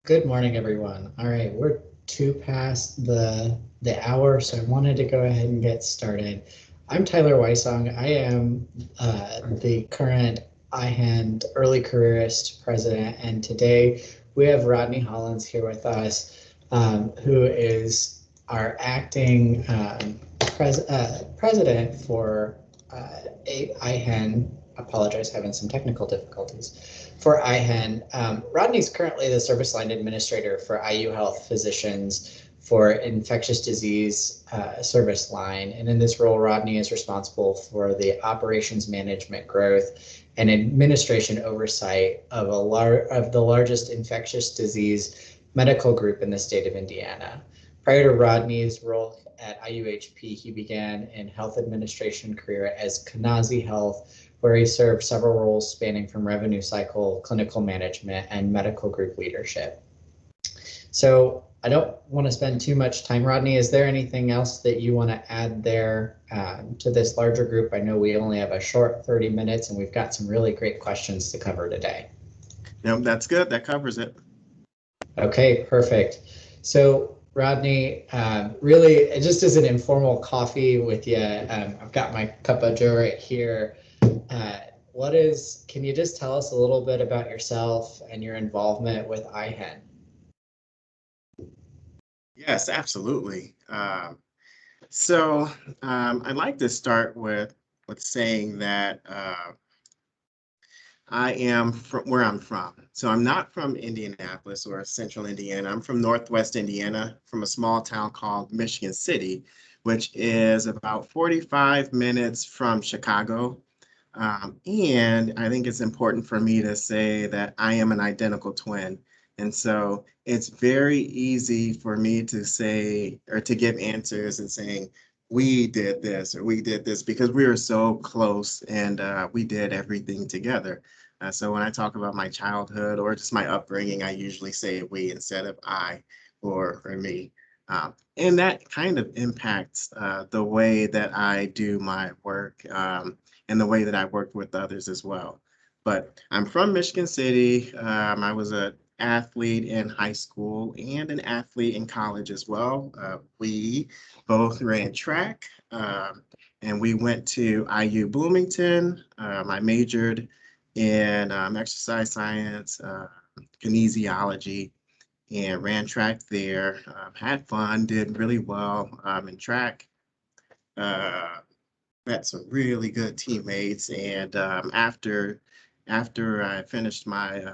Good morning, everyone. All right, we're past the hour, so I wanted to go ahead and get started. I'm Tyler Weissong. I am the current iHEN early careerist president, and today we have Rodney Hollis here with us, who is our acting president for iHEN. Apologize, having some technical difficulties for iHEN. Rodney's currently the service line administrator for IU Health Physicians for infectious disease service line. And in this role, Rodney is responsible for the operations management growth and administration oversight of the largest infectious disease medical group in the state of Indiana. Prior to Rodney's role at IUHP, he began in health administration career as Kanazi Health, where he served several roles spanning from revenue cycle, clinical management, and medical group leadership. So I don't want to spend too much time. Rodney, is there anything else that you want to add there to this larger group? I know we only have a short 30 minutes and we've got some really great questions to cover today. No, that's good. That covers it. Okay, perfect. So Rodney, really just as an informal coffee with you, I've got my cup of joe right here. Can you just tell us a little bit about yourself and your involvement with iHEN? Yes, absolutely. I'd like to start with saying that I am from where I'm from. So I'm not from Indianapolis or central Indiana. I'm from Northwest Indiana, from a small town called Michigan City, which is about 45 minutes from Chicago. And I think it's important for me to say that I am an identical twin. And so it's very easy for me to say or to give answers and saying, we did this or we did this because we were so close and we did everything together. So when I talk about my childhood or just my upbringing, I usually say we instead of I or me. And that kind of impacts the way that I do my work and the way that I worked with others as well. But I'm from Michigan City. I was an athlete in high school and an athlete in college as well. We both ran track and we went to IU Bloomington. I majored in exercise science, kinesiology, and ran track there. Had fun, did really well in track. Uh, Met some really good teammates, and after I finished my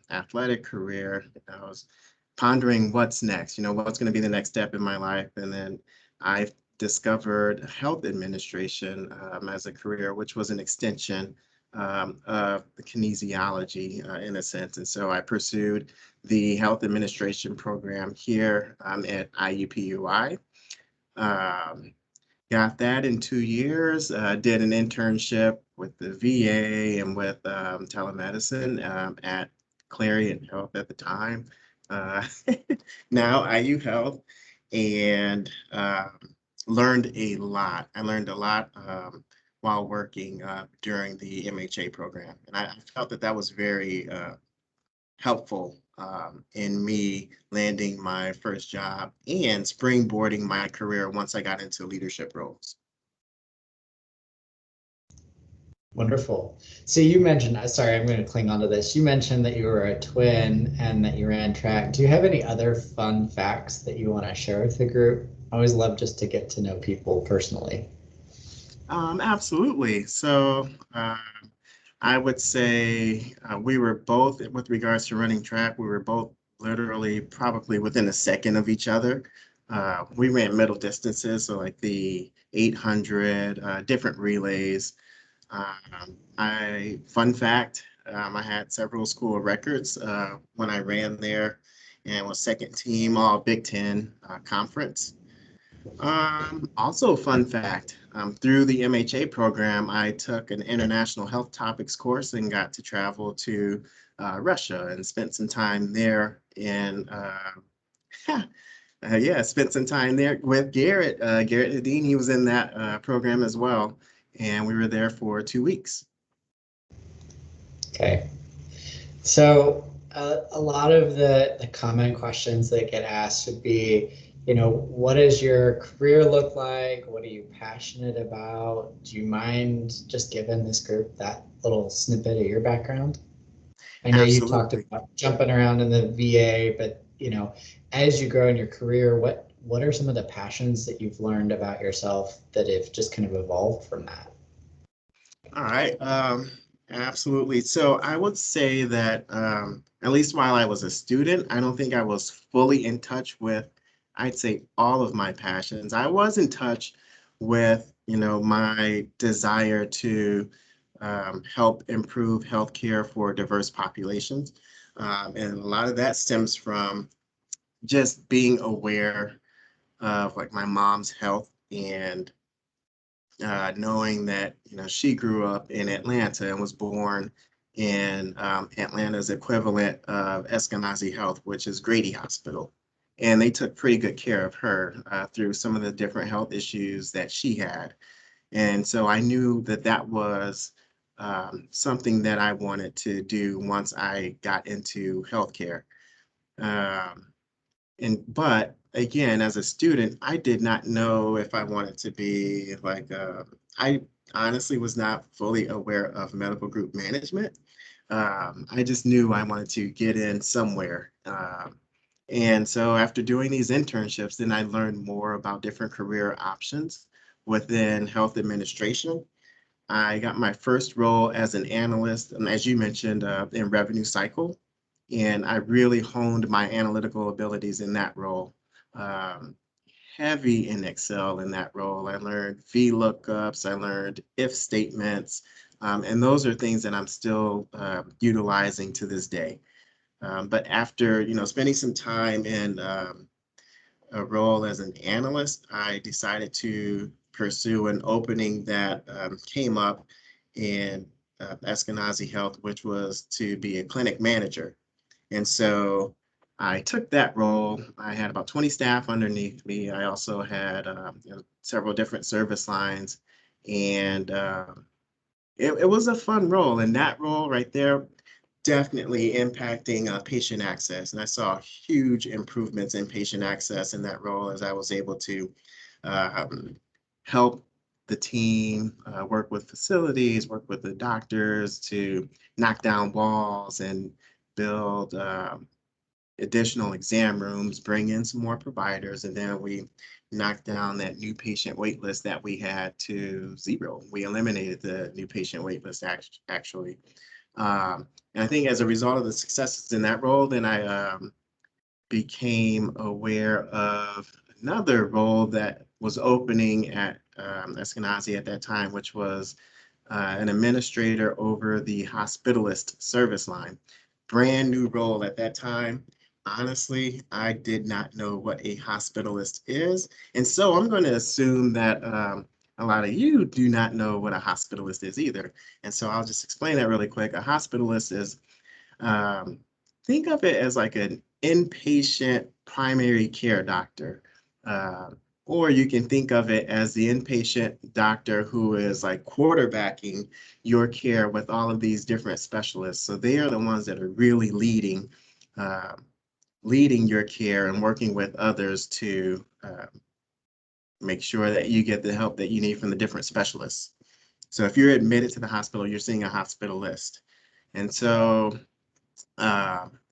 athletic career, I was pondering what's next. What's going to be the next step in my life, and then I discovered health administration as a career, which was an extension of the kinesiology in a sense. And so I pursued the health administration program here at IUPUI. Got that in 2 years, did an internship with the VA and with telemedicine at Clarion Health at the time. Uh, Now IU Health, and learned a lot. I learned a lot while working during the MHA program. And I felt that that was very helpful in me landing my first job and springboarding my career once I got into leadership roles. Wonderful. So you mentioned, sorry, I'm going to cling on to this. You mentioned that you were a twin and that you ran track. Do you have any other fun facts that you want to share with the group? I always love just to get to know people personally. Absolutely. So I would say we were both, with regards to running track, we were both literally probably within a second of each other. We ran middle distances, so like the 800, different relays. Fun fact, I had several school records when I ran there and was second team all Big Ten conference. Also, fun fact, through the MHA program, I took an international health topics course and got to travel to Russia and spent some time there yeah, spent some time there with Garrett Nadine. He was in that program as well. And we were there for 2 weeks. Okay. So a lot of the common questions that get asked would be, what does your career look like? What are you passionate about? Do you mind just giving this group that little snippet of your background? I know you talked Absolutely. about jumping around in the VA, but as you grow in your career, what are some of the passions that you've learned about yourself that have just kind of evolved from that? All right. Absolutely. So I would say that at least while I was a student, I don't think I was fully in touch with, I'd say, all of my passions. I was in touch with, my desire to help improve healthcare for diverse populations. And a lot of that stems from just being aware of like my mom's health and knowing that she grew up in Atlanta and was born in Atlanta's equivalent of Eskenazi Health, which is Grady Hospital. And they took pretty good care of her through some of the different health issues that she had. And so I knew that that was something that I wanted to do once I got into healthcare. Um, but again, as a student, I did not know if I wanted to be like I honestly was not fully aware of medical group management. I just knew I wanted to get in somewhere. And so after doing these internships, then I learned more about different career options within health administration. I got my first role as an analyst, and as you mentioned, in revenue cycle. And I really honed my analytical abilities in that role. Um, Heavy in Excel in that role. I learned VLOOKUPs, I learned if statements, and those are things that I'm still utilizing to this day. But after spending some time in a role as an analyst, I decided to pursue an opening that came up in Eskenazi Health, which was to be a clinic manager. And so I took that role. I had about 20 staff underneath me. I also had several different service lines, and it was a fun role. And that role right there definitely impacting patient access. And I saw huge improvements in patient access in that role as I was able to um, help the team work with facilities, work with the doctors to knock down walls and build additional exam rooms, bring in some more providers, and then we knocked down that new patient wait list that we had to zero. We eliminated the new patient wait list actually. And I think as a result of the successes in that role, then I became aware of another role that was opening at Eskenazi at that time, which was an administrator over the hospitalist service line. Brand new role at that time. Honestly, I did not know what a hospitalist is. And so I'm going to assume that a lot of you do not know what a hospitalist is either. And so I'll just explain that really quick. A hospitalist is, um, think of it as like an inpatient primary care doctor. Uh, or you can think of it as the inpatient doctor who is like quarterbacking your care with all of these different specialists. So they are the ones that are really uh, leading your care and working with others to make sure that you get the help that you need from the different specialists. So if you're admitted to the hospital, you're seeing a hospitalist. And so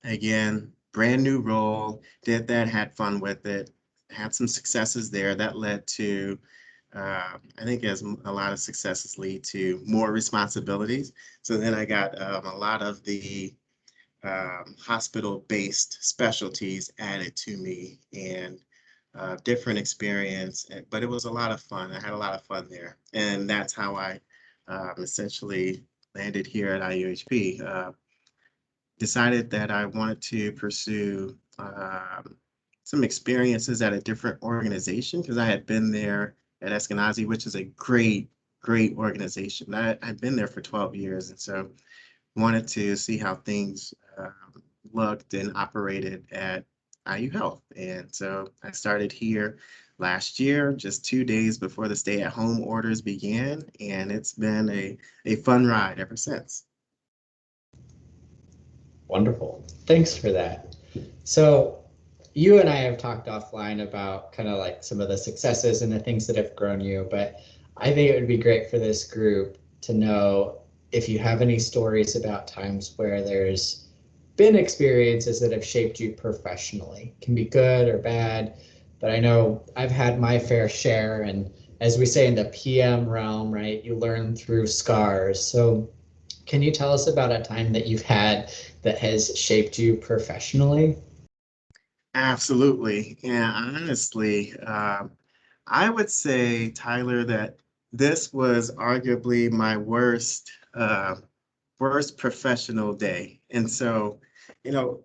again, brand new role, did that, had fun with it, had some successes there. That led to, I think as a lot of successes lead to more responsibilities. So then I got a lot of the hospital-based specialties added to me and different experience, but it was a lot of fun. I had a lot of fun there. And that's how I essentially landed here at IUHP. Decided that I wanted to pursue some experiences at a different organization because I had been there at Eskenazi, which is a great, great organization. I'd been there for 12 years, and so wanted to see how things looked and operated at IU Health. And so I started here last year, just 2 days before the stay-at-home orders began, and it's been a fun ride ever since. Wonderful. Thanks for that. So you and I have talked offline about kind of like some of the successes and the things that have grown you, but I think it would be great for this group to know if you have any stories about times where there's been experiences that have shaped you professionally. Can be good or bad, but I know I've had my fair share. And as we say in the PM realm, right, you learn through scars. So can you tell us about a time that you've had that has shaped you professionally? Absolutely. And honestly, I would say, Tyler, that this was arguably my worst professional day. And so, you know,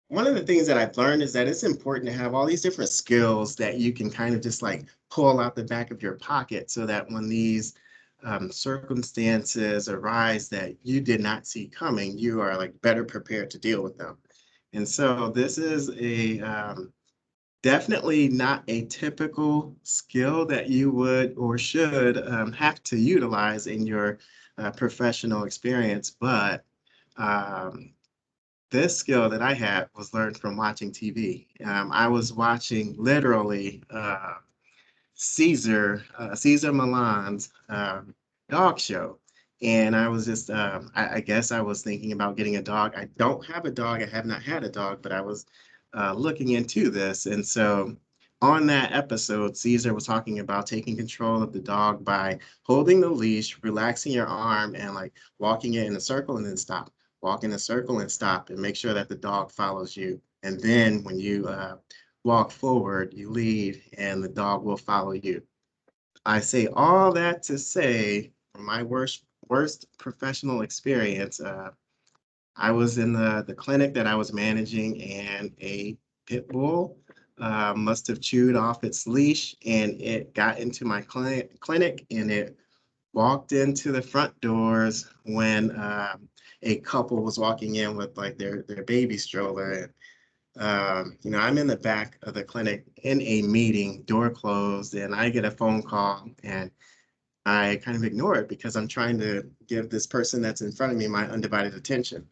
one of the things that I've learned is that it's important to have all these different skills that you can kind of just like pull out the back of your pocket so that when these circumstances arise that you did not see coming, you are like better prepared to deal with them. And so this is a definitely not a typical skill that you would or should have to utilize in your professional experience, but um, this skill that I had was learned from watching TV. I was watching literally Caesar Milan's dog show. And I was just, I guess I was thinking about getting a dog. I don't have a dog. I have not had a dog, but I was looking into this. And so on that episode, Caesar was talking about taking control of the dog by holding the leash, relaxing your arm, and like walking it in a circle and then stop. Walk in a circle and stop, and make sure that the dog follows you. And then when you walk forward, you lead, and the dog will follow you. I say all that to say, from my worst professional experience, I was in the clinic that I was managing, and a pit bull must have chewed off its leash, and it got into my clinic, and it walked into the front doors when a couple was walking in with like their baby stroller. I'm in the back of the clinic in a meeting, door closed, and I get a phone call, and I kind of ignore it because I'm trying to give this person that's in front of me my undivided attention.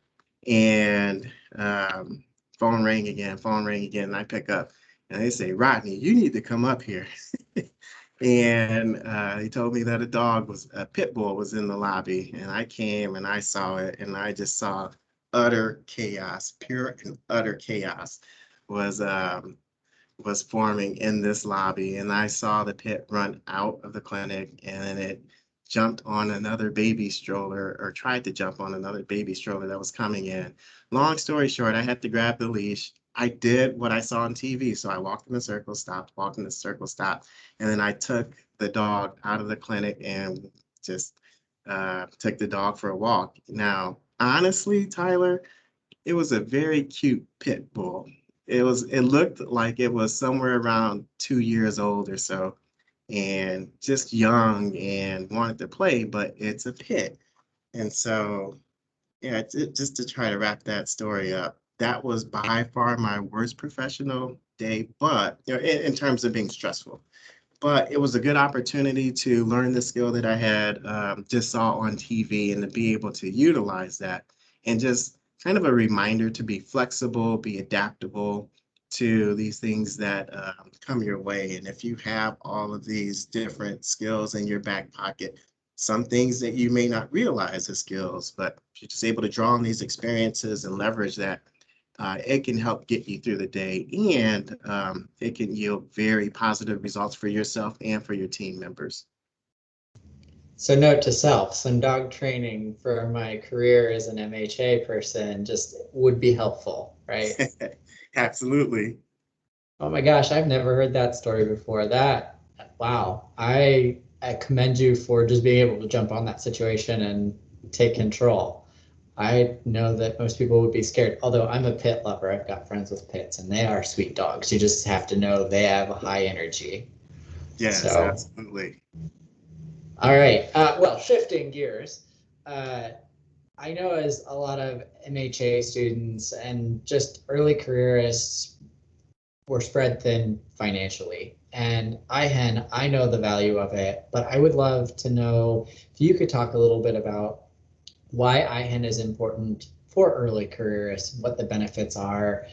And phone rang again, and I pick up, and they say, "Rodney, you need to come up here." And he told me that a pit bull was in the lobby, and I came and I saw it, and I just saw utter chaos, pure and utter chaos was was forming in this lobby. And I saw the pit run out of the clinic, and then it jumped on another baby stroller, or tried to jump on another baby stroller that was coming in. Long story short, I had to grab the leash. I did what I saw on TV. So I walked in the circle, stopped, walked in the circle, stopped. And then I took the dog out of the clinic and just took the dog for a walk. Now, honestly, Tyler, it was a very cute pit bull. It looked like it was somewhere around 2 years old or so, and just young and wanted to play, but it's a pit. And so, yeah, just to try to wrap that story up, that was by far my worst professional day, but in terms of being stressful. But it was a good opportunity to learn the skill that I had just saw on TV, and to be able to utilize that, and just kind of a reminder to be flexible, be adaptable to these things that come your way. And if you have all of these different skills in your back pocket, some things that you may not realize as skills, but if you're just able to draw on these experiences and leverage that, it can help get you through the day, and it can yield very positive results for yourself and for your team members. So note to self, some dog training for my career as an MHA person just would be helpful, right? Absolutely. Oh my gosh, I've never heard that story before. Wow. I commend you for just being able to jump on that situation and take control. I know that most people would be scared, although I'm a pit lover. I've got friends with pits, and they are sweet dogs. You just have to know they have a high energy. Yes, So, absolutely. all right. Well, shifting gears, uh, I know as a lot of MHA students and just early careerists were spread thin financially. And iHEN, I know the value of it, but I would love to know if you could talk a little bit about why iHEN is important for early careerists, what the benefits are,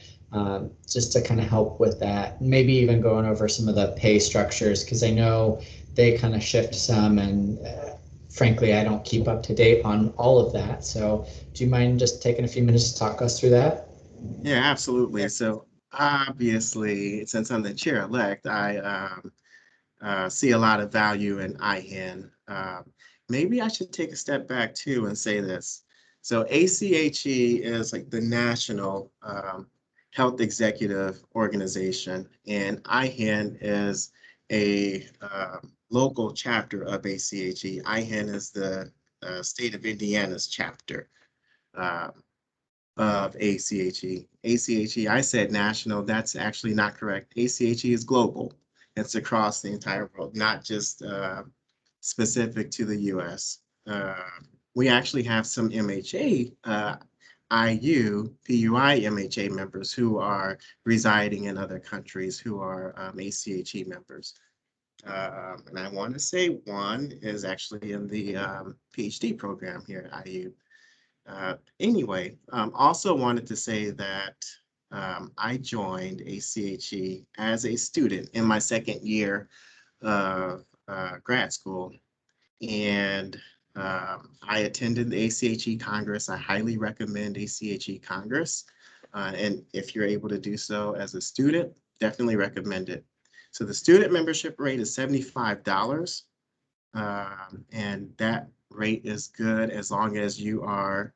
just to kind of help with that. Maybe even going over some of the pay structures, because I know they kind of shift some, and frankly, I don't keep up to date on all of that. So do you mind just taking a few minutes to talk us through that? Yeah, absolutely. So obviously, since I'm the chair-elect, I see a lot of value in iHEN. Maybe I should take a step back too and say this. So ACHE is like the national health executive organization, and iHEN is a local chapter of ACHE. iHEN is the state of Indiana's chapter of ACHE. ACHE, I said national, that's actually not correct. ACHE is global. It's across the entire world, not just specific to the US. We actually have some MHA, PUI MHA members who are residing in other countries who are ACHE members. And I want to say one is actually in the PhD program here at IU. Anyway, also wanted to say that I joined ACHE as a student in my second year of grad school. And I attended the ACHE Congress. I highly recommend ACHE Congress. And if you're able to do so as a student, definitely recommend it. So the student membership rate is $75. And that rate is good as long as you are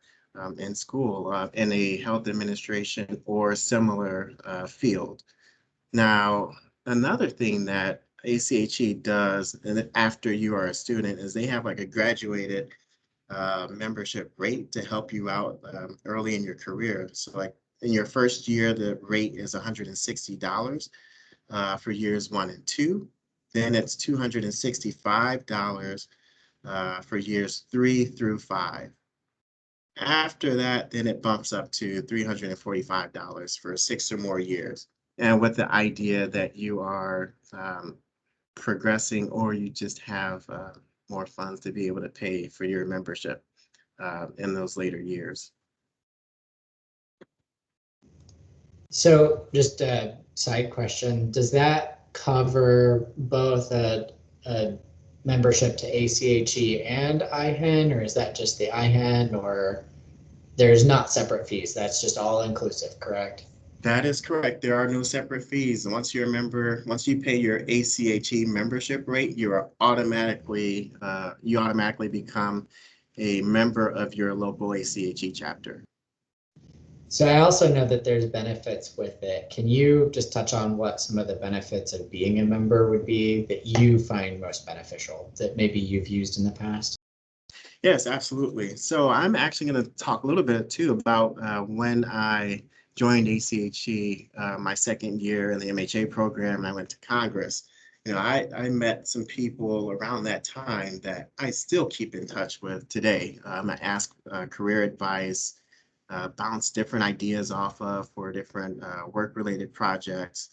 in school in a health administration or similar field. Now, another thing that ACHE does and after you are a student is they have like a graduated membership rate to help you out early in your career. So like in your first year, the rate is $160 for years 1 and 2. Then it's $265 for years 3 through 5. After that, then it bumps up to $345 for 6 or more years. And with the idea that you are progressing or you just have more funds to be able to pay for your membership in those later years. So just a side question, does that cover both a membership to ACHE and iHEN, or is that just the iHEN, or there's not separate fees? That's just all inclusive, correct? That is correct. There are no separate fees. Once you're a member, once you pay your ACHE membership rate, you automatically become a member of your local ACHE chapter. So I also know that there's benefits with it. Can you just touch on what some of the benefits of being a member would be that you find most beneficial that maybe you've used in the past? Yes, absolutely. So I'm actually going to talk a little bit too about when I joined ACHE my second year in the MHA program, and I went to Congress. You know, I met some people around that time that I still keep in touch with today. I ask career advice, bounce different ideas off of for different work-related projects.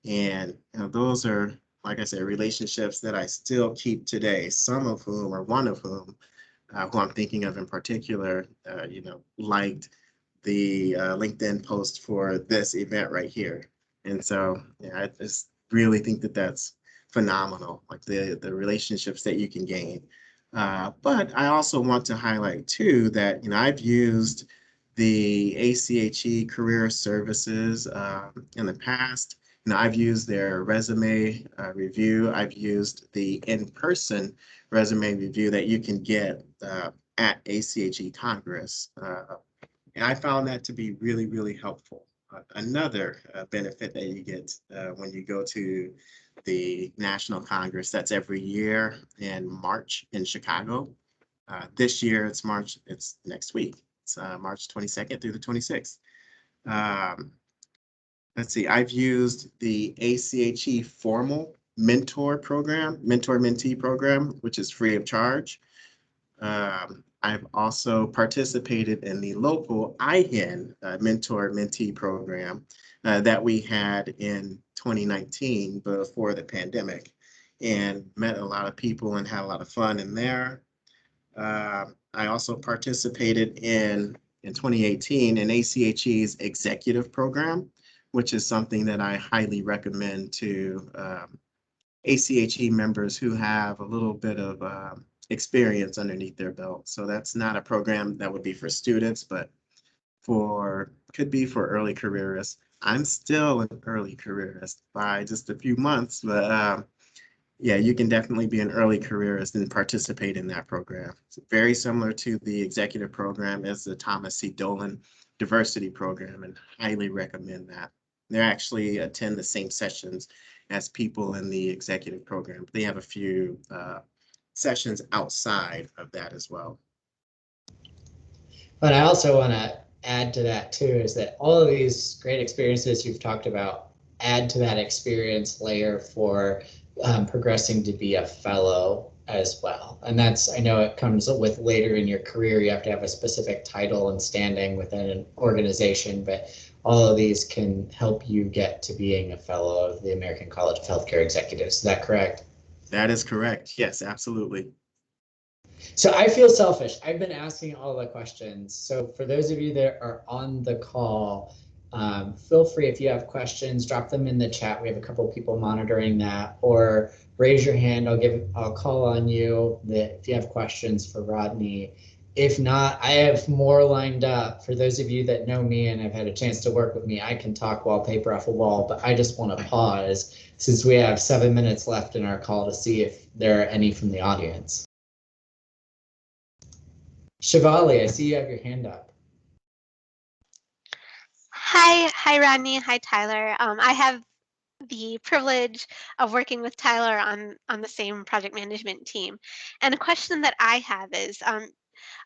And you know, those are, like I said, relationships that I still keep today, some of whom, or one of whom, who I'm thinking of in particular, you know, liked the LinkedIn post for this event right here. And so yeah, I just really think that that's phenomenal, like the relationships that you can gain. But I also want to highlight too that, you know, I've used the ACHE career services in the past. You know, I've used their resume review. I've used the in-person resume review that you can get at ACHE Congress. And I found that to be really, really helpful. Another benefit that you get when you go to the National Congress, that's every year in March in Chicago. This year it's March, it's next week. It's March 22nd through the 26th. Let's see, I've used the ACHE formal mentor program, mentor-mentee program, which is free of charge. I've also participated in the local iHEN mentor-mentee program that we had in 2019 before the pandemic, and met a lot of people and had a lot of fun in there. I also participated in 2018 in ACHE's executive program, which is something that I highly recommend to ACHE members who have a little bit of experience underneath their belt. So that's not a program that would be for students, but could be for early careerists. I'm still an early careerist by just a few months, but yeah, you can definitely be an early careerist and participate in that program. It's very similar to the executive program as the Thomas C. Dolan Diversity Program, and highly recommend that. They actually attend the same sessions as people in the executive program. They have a few sessions outside of that as well. But I also want to add to that too, is that all of these great experiences you've talked about add to that experience layer for progressing to be a fellow as well. And that's, I know it comes with later in your career, you have to have a specific title and standing within an organization, but all of these can help you get to being a fellow of the American College of Healthcare Executives. Is that correct? That is correct. Yes, absolutely. So I feel selfish. I've been asking all the questions. So for those of you that are on the call, feel free, if you have questions, drop them in the chat. We have a couple of people monitoring that, or raise your hand. I'll call on you if you have questions for Rodney. If not, I have more lined up. For those of you that know me and have had a chance to work with me, I can talk wallpaper off a wall, but I just want to pause since we have 7 minutes left in our call to see if there are any from the audience. Shivali, I see you have your hand up. Hi, Rodney. Hi, Tyler. I have the privilege of working with Tyler on the same project management team. And a question that I have is,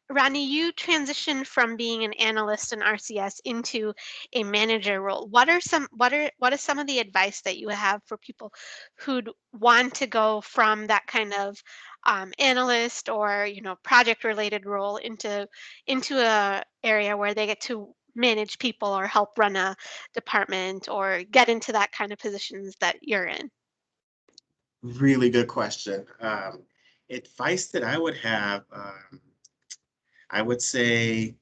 Rodney, you transitioned from being an analyst in RCS into a manager role. What is some of the advice that you have for people who'd want to go from that kind of analyst or project related role into a area where they get to manage people or help run a department or get into that kind of positions that you're in? Really good question. Advice that I would have, I would say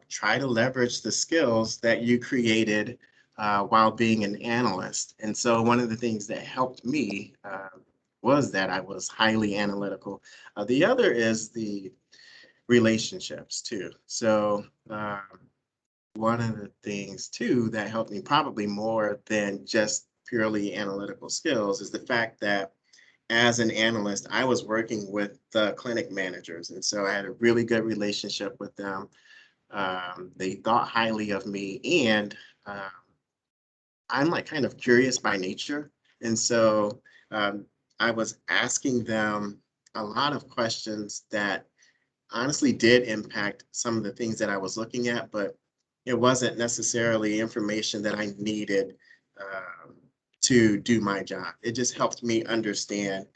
try to leverage the skills that you created while being an analyst. And so one of the things that helped me was that I was highly analytical. The other is the relationships too. So one of the things too that helped me probably more than just purely analytical skills is the fact that as an analyst, I was working with the clinic managers. And so I had a really good relationship with them. They thought highly of me, and I'm like kind of curious by nature. And so I was asking them a lot of questions that honestly did impact some of the things that I was looking at, but it wasn't necessarily information that I needed to do my job. It just helped me understand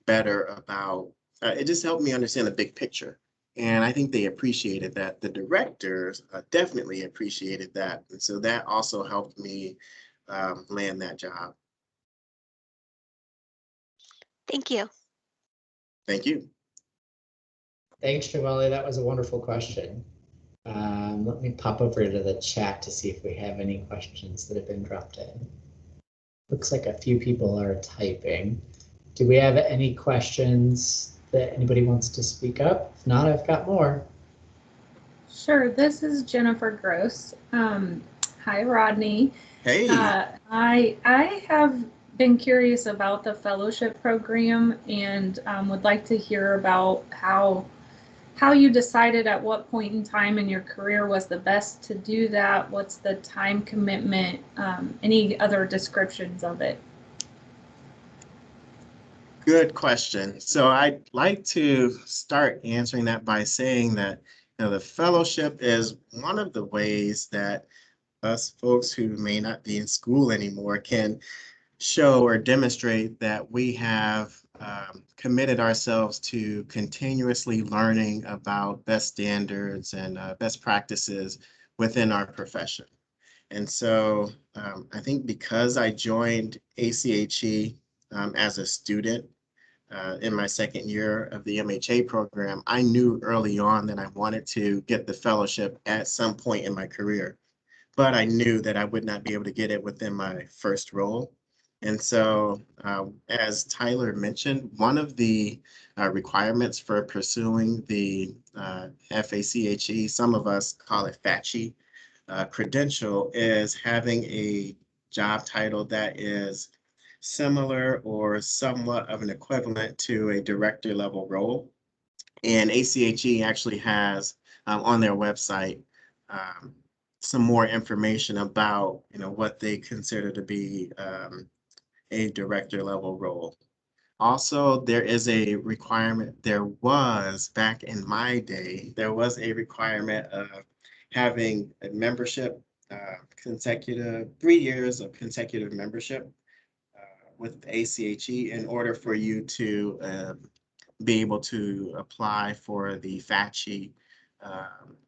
better about, it just helped me understand the big picture. And I think they appreciated that. The directors definitely appreciated that. And so that also helped me land that job. Thank you. Thank you. Thanks, Shivali. That was a wonderful question. Let me pop over to the chat to see if we have any questions that have been dropped in. Looks like a few people are typing. Do we have any questions that anybody wants to speak up? If not, I've got more. Sure. This is Jennifer Gross. Hi, Rodney. Hey. I have been curious about the fellowship program and would like to hear about how you decided at what point in time in your career was the best to do that. What's the time commitment? Any other descriptions of it? Good question. So I'd like to start answering that by saying that the fellowship is one of the ways that us folks who may not be in school anymore can show or demonstrate that we have committed ourselves to continuously learning about best standards and best practices within our profession. And so I think because I joined ACHE as a student, in my second year of the MHA program, I knew early on that I wanted to get the fellowship at some point in my career, but I knew that I would not be able to get it within my first role. And so, as Tyler mentioned, one of the requirements for pursuing the FACHE, some of us call it FACHE, credential, is having a job title that is similar or somewhat of an equivalent to a director level role. And ACHE actually has on their website some more information about what they consider to be a director level role. Also, there is a requirement, there was back in my day, there was a requirement of having a membership, consecutive 3 years of consecutive membership with ACHE in order for you to be able to apply for the FACHE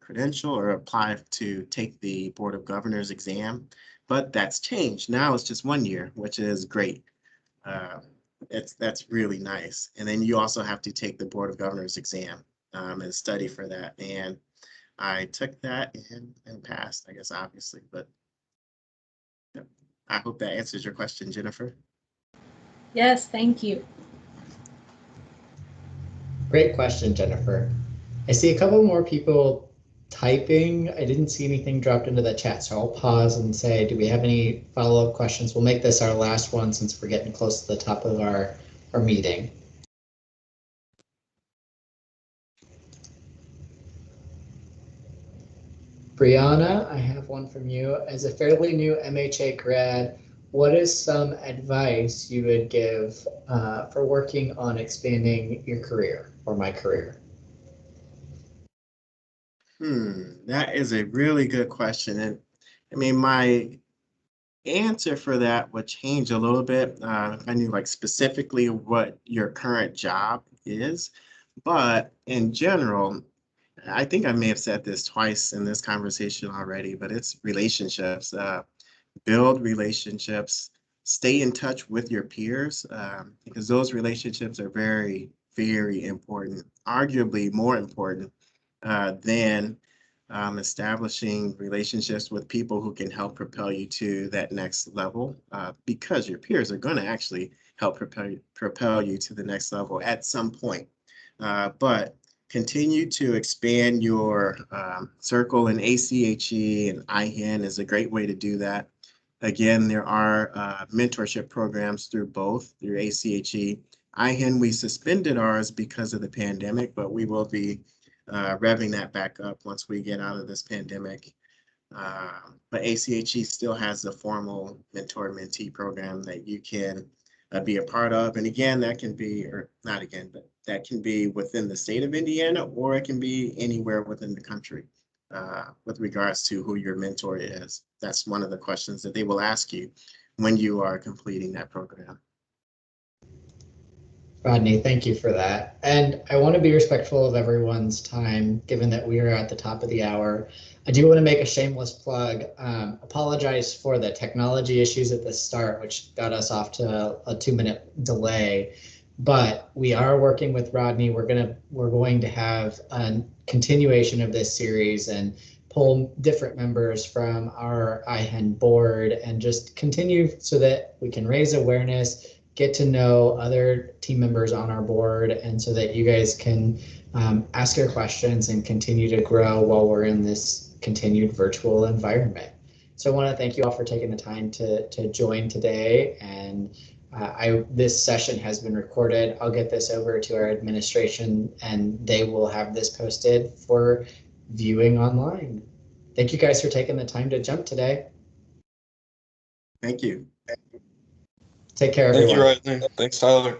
credential or apply to take the Board of Governors exam. But that's changed. Now it's just 1 year, which is great. That's really nice. And then you also have to take the Board of Governors exam and study for that. And I took that and passed, I guess, obviously. But yeah, I hope that answers your question, Jennifer. Yes, thank you. Great question, Jennifer. I see a couple more people typing. I didn't see anything dropped into the chat, so I'll pause and say, do we have any follow-up questions? We'll make this our last one since we're getting close to the top of our meeting. Brianna, I have one from you. As a fairly new MHA grad, what is some advice you would give for working on expanding your career or my career? That is a really good question. And I mean, my answer for that would change a little bit if I knew like specifically what your current job is. But in general, I think I may have said this twice in this conversation already, but it's relationships. Build relationships, stay in touch with your peers, because those relationships are very, very important, arguably more important than establishing relationships with people who can help propel you to that next level, because your peers are going to actually help propel you to the next level at some point. But continue to expand your circle, and ACHE and iHEN is a great way to do that. Again, there are mentorship programs through both, through ACHE. iHEN, we suspended ours because of the pandemic, but we will be revving that back up once we get out of this pandemic. But ACHE still has a formal mentor-mentee program that you can be a part of. And again, that can be, or not again, but that can be within the state of Indiana, or it can be anywhere within the country with regards to who your mentor is. That's one of the questions that they will ask you when you are completing that program. Rodney, thank you for that. And I want to be respectful of everyone's time, given that we are at the top of the hour. I do want to make a shameless plug. Apologize for the technology issues at the start, which got us off to a 2-minute delay. But we are working with Rodney. We're going to have a continuation of this series and pull different members from our iHEN board and just continue so that we can raise awareness, get to know other team members on our board, and so that you guys can ask your questions and continue to grow while we're in this continued virtual environment. So I want to thank you all for taking the time to join today. And this session has been recorded. I'll get this over to our administration and they will have this posted for viewing online. Thank you guys for taking the time to jump today. Thank you. Take care, everyone. Thank you, Rodney. Thanks, Tyler.